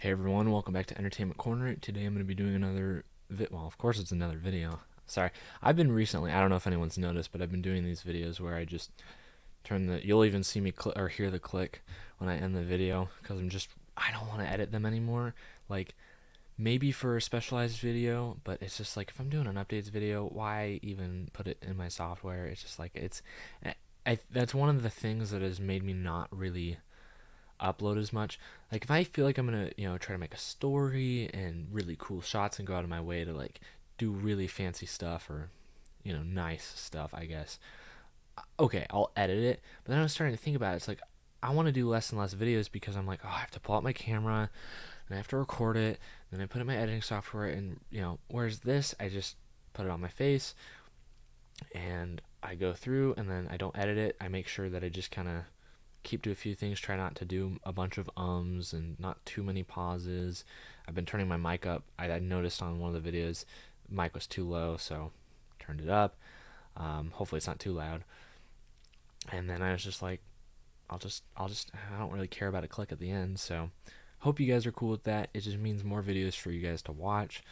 Hey everyone, welcome back to Entertainment Corner. Today I'm going to be doing another well, of course it's another video. Sorry. I've been recently, I don't know if anyone's noticed, but I've been doing these videos where I just turn you'll even see me or hear the click when I end the video because I don't want to edit them anymore. Like, maybe for a specialized video, but it's just like if I'm doing an updates video, why even put it in my software? It's just like, that's one of the things that has made me not really upload as much. Like if I feel like I'm gonna, try to make a story and really cool shots and go out of my way to like do really fancy stuff or, nice stuff, I guess. Okay, I'll edit it. But then I was starting to think about it. It's like I want to do less and less videos because I'm like, oh, I have to pull out my camera and I have to record it. Then I put in my editing software, and whereas this, I just put it on my face and I go through, and then I don't edit it. I make sure that I just kind of keep to a few things, try not to do a bunch of ums and not too many pauses. I've been turning my mic up. I noticed on one of the videos mic was too low, so turned it up. Hopefully it's not too loud. And then I was just like, I don't really care about a click at the end, so hope you guys are cool with that. It just means more videos for you guys to watch,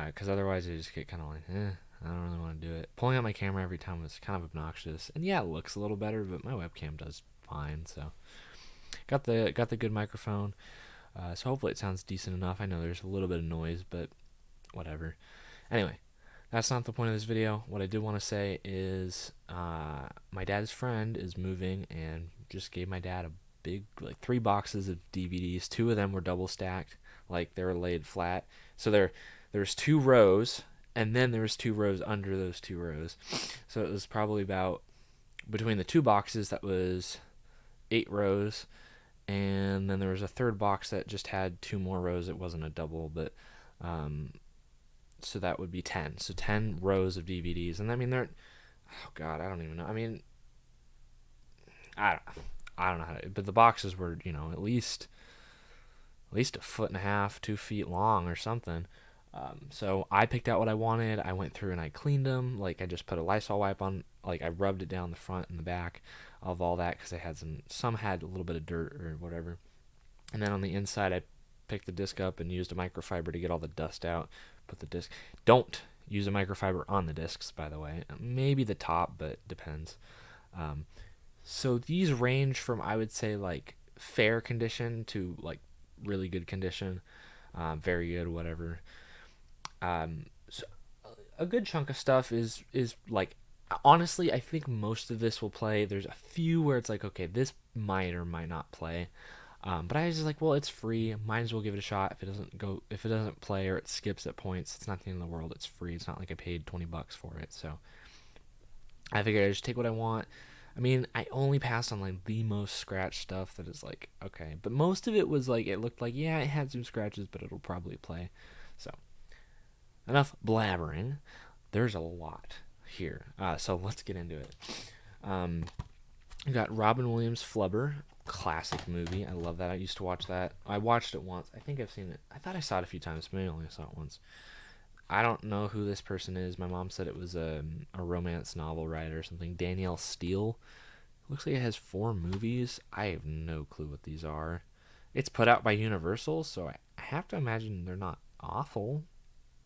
because otherwise I just get kind of like, I don't really want to do it. Pulling out my camera every time was kind of obnoxious, and yeah, it looks a little better, but my webcam does fine. So got the good microphone, so hopefully it sounds decent enough. I know there's a little bit of noise, but whatever. Anyway, that's not the point of this video. What I did want to say is my dad's friend is moving and just gave my dad a big, like, 3 boxes of DVDs. 2 of them were double stacked, like they were laid flat. So there's 2 rows, and then there was 2 rows under those 2 rows. So it was probably about, between the 2 boxes, that was 8 rows, and then there was a third box that just had 2 more rows. It wasn't a double, but so that would be 10. So 10 rows of DVDs, and I mean they're, oh god, I don't even know. I mean, I don't, I don't know how to, but the boxes were, at least a foot and a half, 2 feet long or something. So I picked out what I wanted. I went through and I cleaned them. Like, I just put a Lysol wipe on, like I rubbed it down the front and the back of all that because I had some had a little bit of dirt or whatever. And then on the inside, I picked the disc up and used a microfiber to get all the dust out. Put the disc. Don't use a microfiber on the discs, by the way. Maybe the top, but depends. Um, so these range from, I would say, like fair condition to like really good condition, very good, whatever. So a good chunk of stuff is like, honestly, I think most of this will play. There's a few where it's like, okay, this might or might not play. But I was just like, well, it's free. Might as well give it a shot. If it doesn't play or it skips at points, it's not the end of the world. It's free. It's not like I paid $20 for it. So I figured I'd just take what I want. I mean, I only passed on like the most scratch stuff that is like, okay, but most of it was like, it looked like, yeah, it had some scratches, but it'll probably play. So enough blabbering. There's a lot here. So let's get into it. Um, we got Robin Williams' Flubber, classic movie. I love that. I used to watch that. I watched it once. I think I've seen it. I thought I saw it a few times, but maybe I only saw it once. I don't know who this person is. My mom said it was a romance novel writer or something. Danielle Steele. Looks like it has 4 movies. I have no clue what these are. It's put out by Universal, so I have to imagine they're not awful,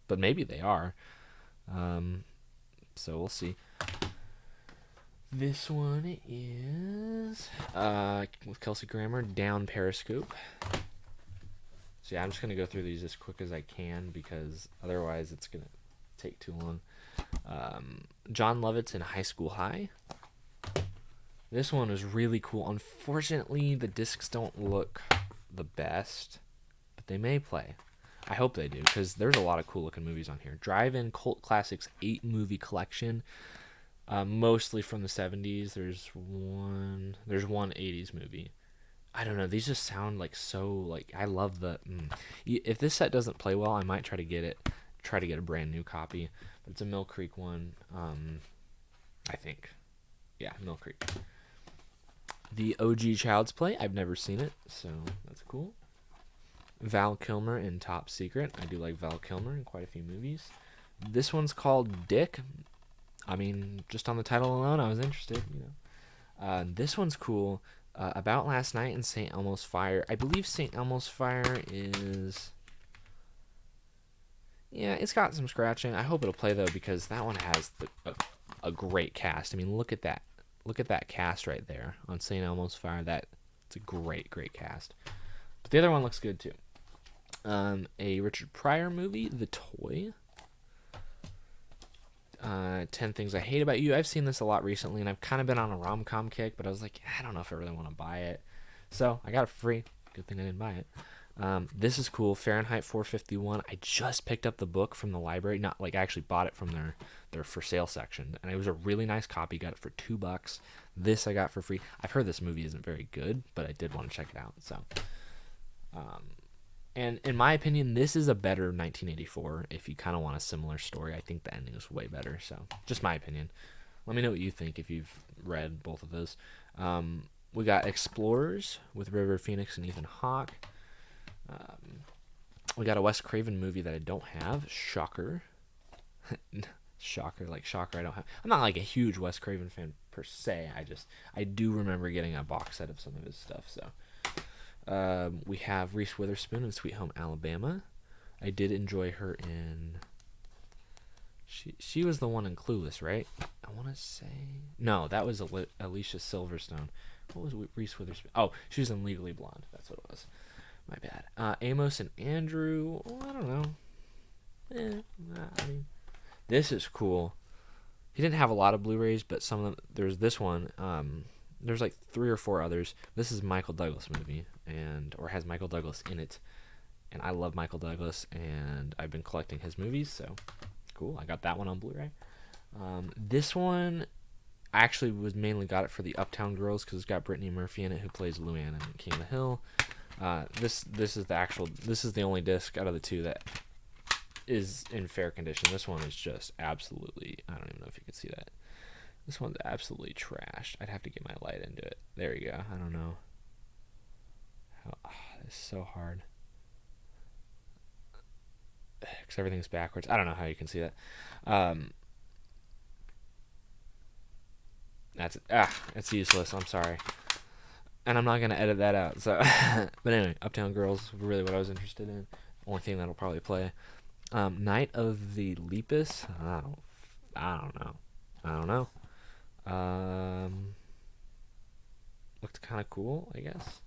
but maybe they are. So we'll see. This one is with Kelsey Grammer, Down Periscope. So yeah, I'm just gonna go through these as quick as I can because otherwise it's gonna take too long. John Lovitz in High School High. This one was really cool. Unfortunately, the discs don't look the best, but they may play. I hope they do because there's a lot of cool looking movies on here. Drive-In Cult Classics 8-movie collection. Mostly from the 70s. There's one 80s movie. I don't know. These just sound like so, like, I love the. If this set doesn't play well, I might try to get it. Try to get a brand new copy. But it's a Mill Creek one. I think. Yeah, Mill Creek. The OG Child's Play. I've never seen it, so that's cool. Val Kilmer in Top Secret. I do like Val Kilmer in quite a few movies. This one's called Dick. I mean, just on the title alone, I was interested. This one's cool. About Last Night and St. Elmo's Fire. I believe St. Elmo's Fire is... Yeah, it's got some scratching. I hope it'll play, though, because that one has a great cast. I mean, look at that. Look at that cast right there on St. Elmo's Fire. It's a great, great cast. But the other one looks good, too. A Richard Pryor movie, The Toy. 10 Things I Hate About You. I've seen this a lot recently, and I've kind of been on a rom-com kick, but I was like, I don't know if I really want to buy it. So I got it for free. Good thing I didn't buy it. This is cool. Fahrenheit 451. I just picked up the book from the library. Not like I actually bought it from their for sale section, and it was a really nice copy. Got it for $2. This I got for free. I've heard this movie isn't very good, but I did want to check it out. So, and in my opinion, this is a better 1984. If you kind of want a similar story, I think the ending is way better. So, just my opinion. Let me know what you think if you've read both of those. We got Explorers with River Phoenix and Ethan Hawke. We got a Wes Craven movie that I don't have. Shocker. Shocker, like Shocker I don't have. I'm not like a huge Wes Craven fan per se. I do remember getting a box set of some of his stuff. So we have Reese Witherspoon in Sweet Home Alabama. I did enjoy her in... She was the one in Clueless, right? I want to say... No, that was Alicia Silverstone. What was Reese Witherspoon? Oh, she was in Legally Blonde. That's what it was. My bad. Amos and Andrew. Oh, I don't know. I mean, this is cool. He didn't have a lot of Blu-rays, but some of them. There's this one. There's like 3 or 4 others. This is a Michael Douglas movie, or has Michael Douglas in it. And I love Michael Douglas, and I've been collecting his movies, so cool. I got that one on Blu-ray. This one, I actually mainly got it for the Uptown Girls because it's got Brittany Murphy in it, who plays Luann in King of the Hill. This is the only disc out of the 2 that is in fair condition. This one is just absolutely, I don't even know if you can see that. This one's absolutely trashed. I'd have to get my light into it. There you go. I don't know. It's so hard. Because everything's backwards. I don't know how you can see that. It's useless. I'm sorry. And I'm not going to edit that out. So, but anyway, Uptown Girls were really what I was interested in. Only thing that'll probably play. Night of the Lepus. I don't know. Looked kind of cool, I guess.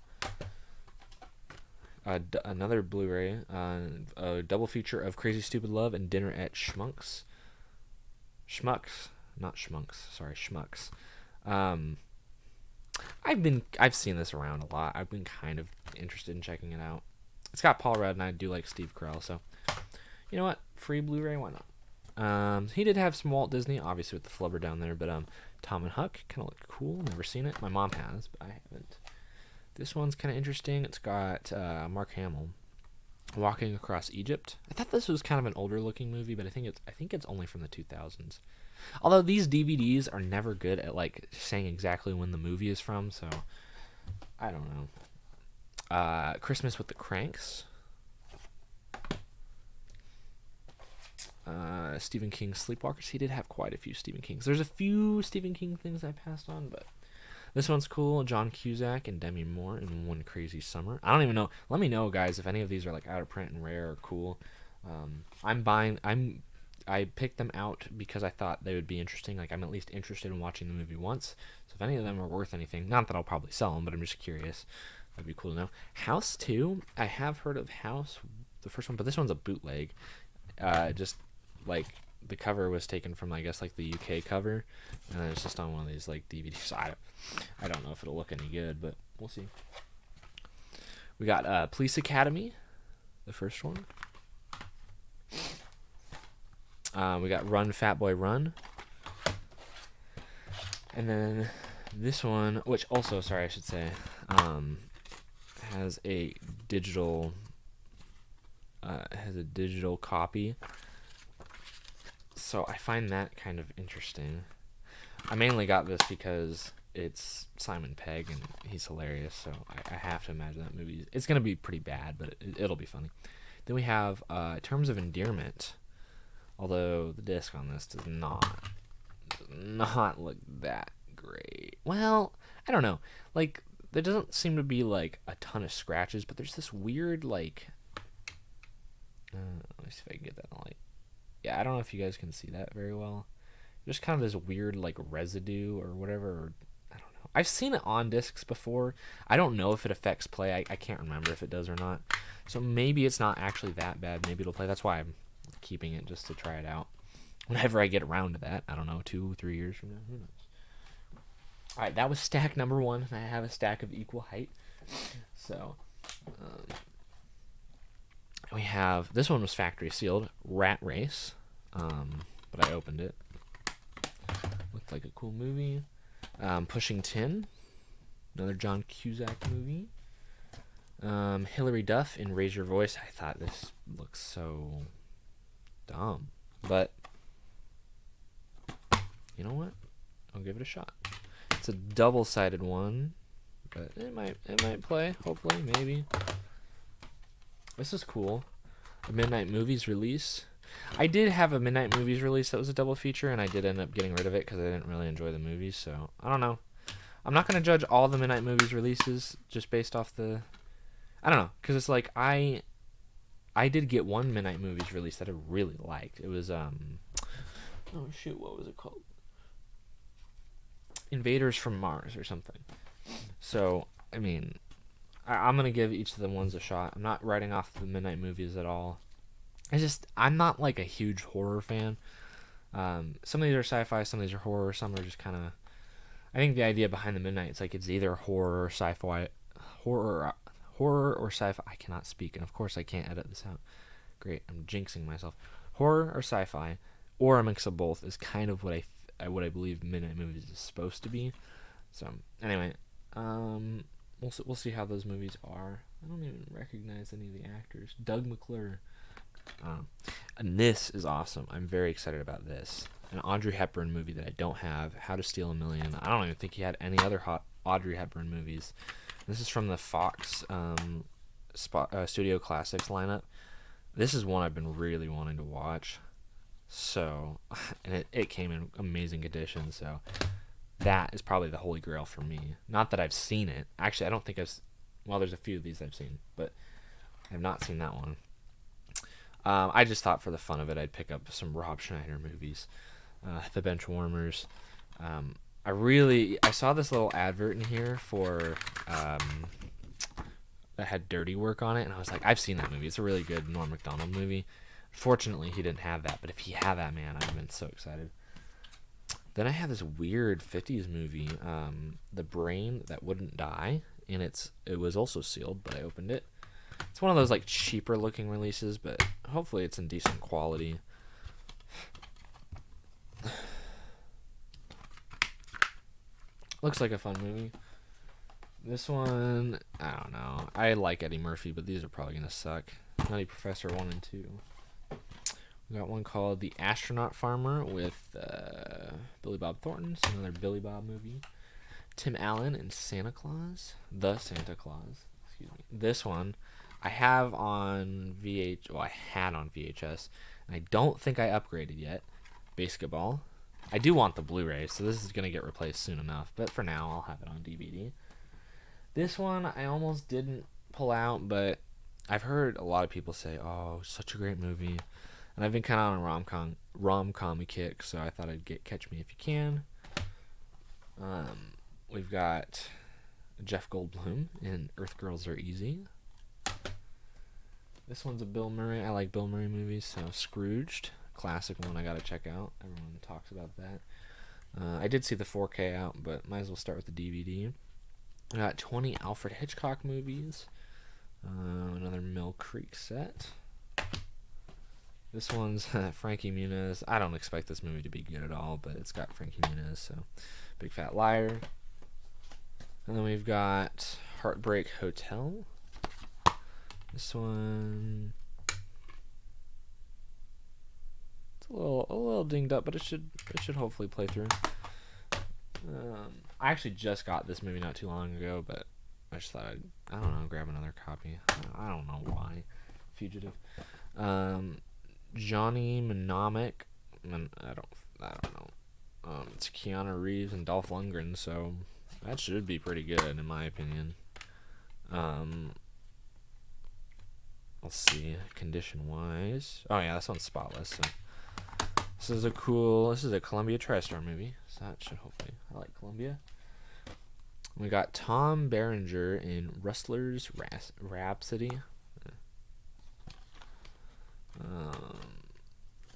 Another Blu-ray. A double feature of Crazy Stupid Love and Dinner at Schmucks. Not Schmunks. Sorry, Schmucks. I've seen this around a lot. I've been kind of interested in checking it out. It's got Paul Rudd, and I do like Steve Carell, so you know what? Free Blu-ray, why not? He did have some Walt Disney, obviously with the flubber down there, but Tom and Huck kind of look cool. Never seen it. My mom has, but I haven't. This one's kind of interesting. It's got Mark Hamill walking across Egypt. I thought this was kind of an older looking movie, but I think it's only from the 2000s. Although these DVDs are never good at like saying exactly when the movie is from, so I don't know. Christmas with the Cranks. Stephen King's Sleepwalkers. He did have quite a few Stephen Kings. There's a few Stephen King things I passed on, but this one's cool. John Cusack and Demi Moore in One Crazy Summer. I don't even know. Let me know, guys, if any of these are like out of print and rare or cool. I picked them out because I thought they would be interesting. Like, I'm at least interested in watching the movie once. So if any of them are worth anything, not that I'll probably sell them, but I'm just curious. That'd be cool to know. House 2. I have heard of House, the first one, but this one's a bootleg. Just like the cover was taken from, I guess, like the UK cover, and then it's just on one of these like DVDs. So I don't know if it'll look any good, but we'll see. We got Police Academy, the first one. We got Run Fat Boy Run, and then this one, which also, sorry, I should say, has a digital copy. So I find that kind of interesting. I mainly got this because it's Simon Pegg and he's hilarious, so I have to imagine that movie. It's going to be pretty bad, but it'll be funny. Then we have Terms of Endearment, although the disc on this does not look that great. Well, I don't know. Like, there doesn't seem to be like a ton of scratches, but there's this weird like. Let me see if I can get that in the light. Yeah, I don't know if you guys can see that very well. Just kind of this weird like residue or whatever. Or, I don't know. I've seen it on discs before. I don't know if it affects play. I can't remember if it does or not. So maybe it's not actually that bad. Maybe it'll play. That's why I'm keeping it, just to try it out. Whenever I get around to that, I don't know, 2-3 years from now, who knows. All right, that was stack number 1. I have a stack of equal height. So we have, this one was factory sealed, Rat Race, but I opened it. Looked like a cool movie. Pushing Tin, another John Cusack movie. Hilary Duff in Raise Your Voice. I thought this looks so dumb, but you know what? I'll give it a shot. It's a double-sided one, but it might play. Hopefully, maybe. This is cool. A Midnight Movies release. I did have a Midnight Movies release that was a double feature, and I did end up getting rid of it because I didn't really enjoy the movies. So I don't know. I'm not gonna judge all the Midnight Movies releases just based off the. I don't know, because it's like I did get one Midnight Movies release that I really liked. It was oh shoot, what was it called? Invaders from Mars or something. So I mean, I'm gonna give each of the ones a shot. I'm not writing off the Midnight Movies at all. I'm not like a huge horror fan. Some of these are sci-fi, some of these are horror, some are just kind of. I think the idea behind the Midnight, it's like it's either horror or sci-fi, horror or sci-fi. I cannot speak, and of course I can't edit this out. Great, I'm jinxing myself. Horror or sci-fi, or a mix of both is kind of what I believe Midnight Movies is supposed to be. So anyway, we'll see how those movies are. I don't even recognize any of the actors. Doug McClure. And this is awesome. I'm very excited about this. An Audrey Hepburn movie that I don't have. How to Steal a Million. I don't even think he had any other hot Audrey Hepburn movies. This is from the Fox Studio Classics lineup. This is one I've been really wanting to watch. So, and it came in amazing condition. So, that is probably the holy grail for me. Not that I've seen it. Actually, I don't think well, there's a few of these I've seen, but I've not seen that one. I just thought for the fun of it, I'd pick up some Rob Schneider movies. The Benchwarmers. I saw this little advert in here for that had Dirty Work on it, and I was like, I've seen that movie. It's a really good Norm Macdonald movie. Fortunately, he didn't have that, but if he had that, man, I'd have been so excited. Then I have this weird 50s movie, The Brain That Wouldn't Die, and it was also sealed, but I opened it. It's one of those like cheaper looking releases, but hopefully it's in decent quality. Looks like a fun movie. This one, I don't know. I like Eddie Murphy, but these are probably gonna suck. Nutty Professor 1 and 2. We got one called The Astronaut Farmer with Billy Bob Thornton. It's another Billy Bob movie. Tim Allen and Santa Claus. The Santa Claus. Excuse me. This one I have on I had on VHS, and I don't think I upgraded yet. Basketball. I do want the Blu-ray, so this is going to get replaced soon enough, but for now I'll have it on DVD. This one I almost didn't pull out, but I've heard a lot of people say, oh, such a great movie, and I've been kind of on a rom-com kick, so I thought I'd get Catch Me If You Can. We've got Jeff Goldblum in Earth Girls Are Easy. This one's a Bill Murray. I like Bill Murray movies, so Scrooged, classic one I gotta check out. Everyone talks about that. I did see the 4K out, but might as well start with the DVD. I got 20 Alfred Hitchcock movies. Another Mill Creek set. This one's Frankie Muniz. I don't expect this movie to be good at all, but it's got Frankie Muniz, so Big Fat Liar. And then we've got Heartbreak Hotel. This one, it's a little dinged up, but it should hopefully play through. I actually just got this movie not too long ago, but I just thought I don't know, grab another copy. I don't know why. Fugitive. Johnny Mnemonic. I don't know. It's Keanu Reeves and Dolph Lundgren, so That should be pretty good in my opinion. Let's see, condition wise. Oh yeah, this one's spotless. So this is a Columbia TriStar movie. So that should hopefully, I like Columbia. We got Tom Berenger in Rustler's Rhapsody.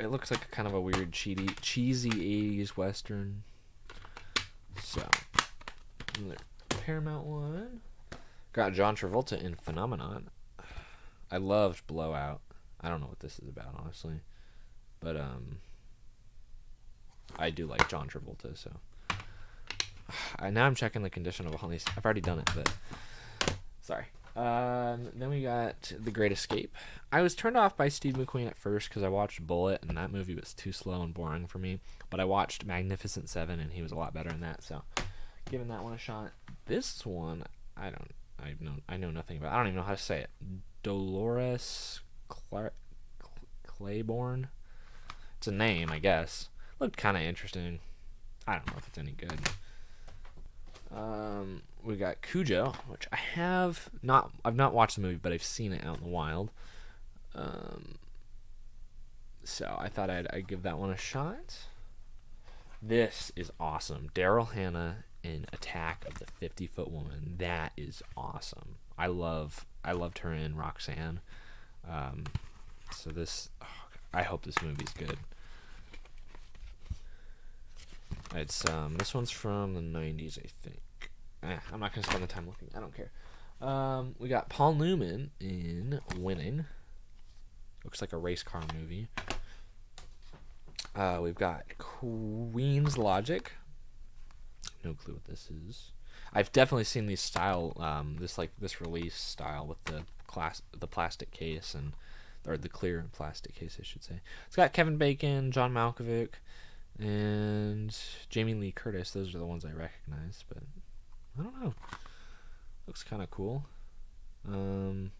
It looks like kind of a weird cheesy 80s western. So another Paramount one. Got John Travolta in Phenomenon. I loved Blowout. I don't know what this is about, honestly, but I do like John Travolta. So now I'm checking the condition of all these. I've already done it, but sorry. Then we got The Great Escape. I was turned off by Steve McQueen at first because I watched Bullet, and that movie was too slow and boring for me. But I watched Magnificent Seven, and he was a lot better in that. So, giving that one a shot. This one, I know nothing about. I don't even know how to say it. Dolores Claiborne. It's a name, I guess. Looked kind of interesting. I don't know if it's any good. We got Cujo, which I've not watched the movie, but I've seen it out in the wild. So I thought I'd give that one a shot. This is awesome. Daryl Hannah in Attack of the 50-Foot Woman. That is awesome. I loved her in Roxanne. So this, I hope this movie's good. It's this one's from the 90s, I think. I'm not gonna spend the time looking. I don't care. We got Paul Newman in Winning. Looks like a race car movie. We've got Queen's Logic. No clue what this is. I've definitely seen these style, this release style with the plastic case or the clear plastic case, I should say. It's got Kevin Bacon, John Malkovich, and Jamie Lee Curtis. Those are the ones I recognize, but I don't know. Looks kind of cool. I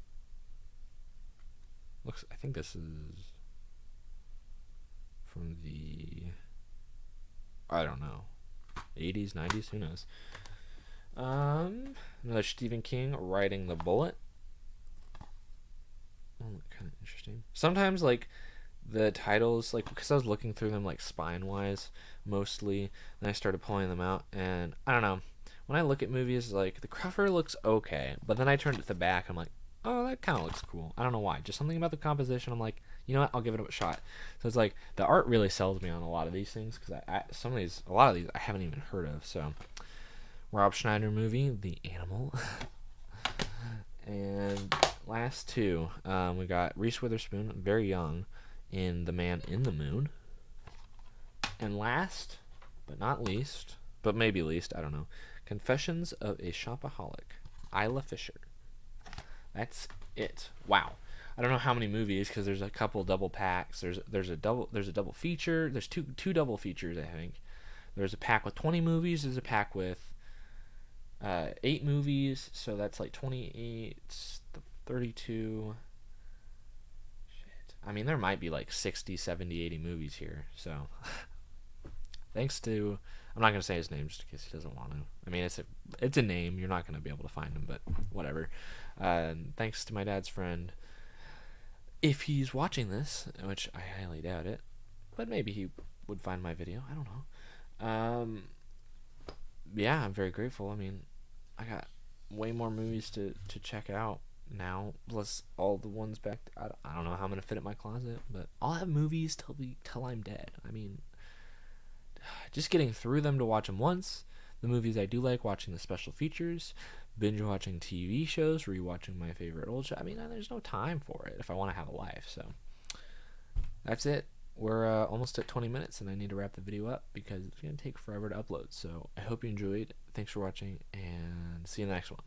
think this is from the, I don't know, 80s, 90s, who knows. Another Stephen King, Riding the Bullet. Oh, kind of interesting. Sometimes, like, the titles, like, because I was looking through them, like, spine-wise, mostly, and I started pulling them out, and, I don't know, when I look at movies, like, the cover looks okay, but then I turned to the back, and I'm like, oh, that kind of looks cool. I don't know why. Just something about the composition, I'm like, you know what, I'll give it a shot. So it's like, the art really sells me on a lot of these things, because a lot of these I haven't even heard of, so. Rob Schneider movie, The Animal. And last two, we got Reese Witherspoon, very young, in The Man in the Moon. And last, but not least, but maybe least, I don't know, Confessions of a Shopaholic, Isla Fisher. That's it. Wow. I don't know how many movies, because there's a couple double packs. There's a double feature. There's two double features, I think. There's a pack with 20 movies. There's a pack with 8 movies, so that's like 28, 32. Shit. I mean, there might be like 60, 70, 80 movies here, so thanks to, I'm not going to say his name just in case he doesn't want to. I mean, it's a name, you're not going to be able to find him, but whatever. Thanks to my dad's friend, if he's watching this, which I highly doubt it, but maybe he would find my video, I don't know. Yeah, I'm very grateful. I mean, I got way more movies to check out now, plus all the ones back. I don't know how I'm gonna fit in my closet, but I'll have movies till I'm dead. I mean, just getting through them to watch them once. The movies I do like, watching the special features, binge watching TV shows, rewatching my favorite old show. I mean, there's no time for it if I want to have a life. So that's it. We're almost at 20 minutes, and I need to wrap the video up because it's going to take forever to upload. So I hope you enjoyed. Thanks for watching, and see you in the next one.